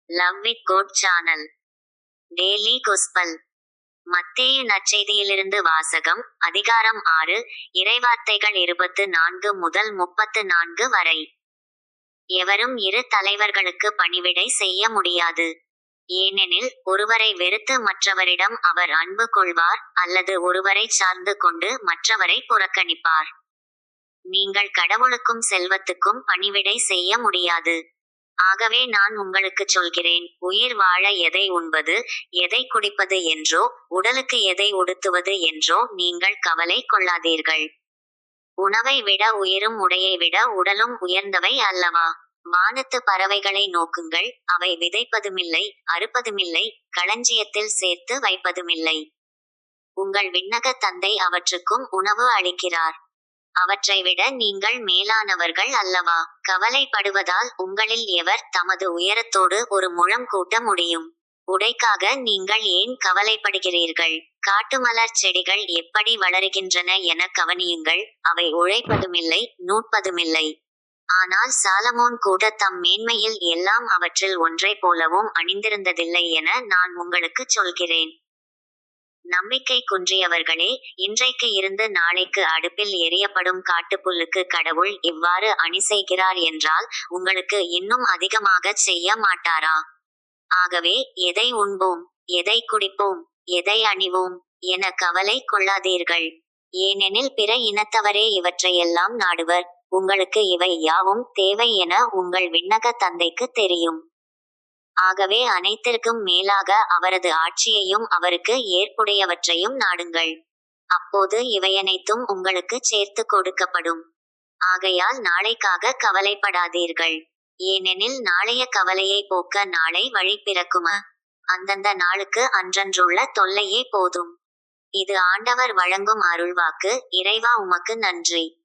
Love with god channel daily gospel. மத்தேயு நற்செய்தியிலிருந்து வாசகம். அதிகாரம் 6, இறைவார்த்தைகள் 24 முதல் 34 வரை. எவரும் இரு தலைவர்களுக்கு பணிவிடை செய்ய முடியாது. ஏனெனில் ஒருவரை வெறுத்து மற்றவரிடம் அவர் அன்பு கொள்வார், அல்லது ஒருவரை சார்ந்து கொண்டு மற்றவரை புறக்கணிப்பார். நீங்கள் கடவுளுக்கும் செல்வத்துக்கும் பணிவிடை செய்ய முடியாது. ஆகவே நான் உங்களுக்குச் சொல்கிறேன், உயிர் வாழ எதை உண்பது, எதை குடிப்பது என்றோ, உடலுக்கு எதை உடுத்துவது என்றோ நீங்கள் கவலை கொள்ளாதீர்கள். உணவை விட உயிரும் உடையை விட உடலும் உயர்ந்தவை அல்லவா? வானத்து பறவைகளை நோக்குங்கள், அவை விதைப்பதுமில்லை, அறுப்பதுமில்லை, களஞ்சியத்தில் சேர்த்து வைப்பதுமில்லை. உங்கள் விண்ணக தந்தை அவற்றுக்கும் உணவு அளிக்கிறார். அவற்றை விட நீங்கள் மேலானவர்கள் அல்லவா? கவலைப்படுவதால் உங்களில் எவர் தமது உயரத்தோடு ஒரு முழம் கூட்ட முடியும்? உடைக்காக நீங்கள் ஏன் கவலைப்படுகிறீர்கள்? காட்டுமலர் செடிகள் எப்படி வளருகின்றன என கவனியுங்கள், அவை உழைப்பதுமில்லை, நூற்பதுமில்லை. ஆனால் சாலமோன் கூட தம் மேன்மையில் எல்லாம் அவற்றில் ஒன்றை போலவும் அணிந்திருந்ததில்லை என நான் உங்களுக்குச் சொல்கிறேன். நம்பிக்கை குன்றியவர்களே, இன்றைக்கு இருந்து நாளைக்கு அடுப்பில் எரியப்படும் காட்டுப்புல்லுக்கு கடவுள் இவ்வாறு அணி செய்கிறார் என்றால், உங்களுக்கு இன்னும் அதிகமாகச் செய்ய மாட்டாரா? ஆகவே, எதை உண்போம், எதை குடிப்போம், எதை அணிவோம் என கவலை கொள்ளாதீர்கள். ஏனெனில் பிற இனத்தவரே இவற்றையெல்லாம் நாடுவர். உங்களுக்கு இவை யாவும் தேவை என உங்கள் விண்ணக தந்தைக்கு தெரியும். ஆகவே அனைத்திற்கும் மேலாக அவரது ஆட்சியையும் அவருக்கு ஏற்புடையவற்றையும் நாடுங்கள். அப்போது இவையனைத்தும் உங்களுக்கு சேர்த்து கொடுக்கப்படும். ஆகையால் நாளைக்காக கவலைப்படாதீர்கள். ஏனெனில் நாளைய கவலையை போக்க நாளை வழி பிறக்குமா? அந்தந்த நாளுக்கு அன்றன்றுள்ள தொல்லையே போதும். இது ஆண்டவர் வழங்கும் அருள்வாக்கு. இறைவா, உமக்கு நன்றி.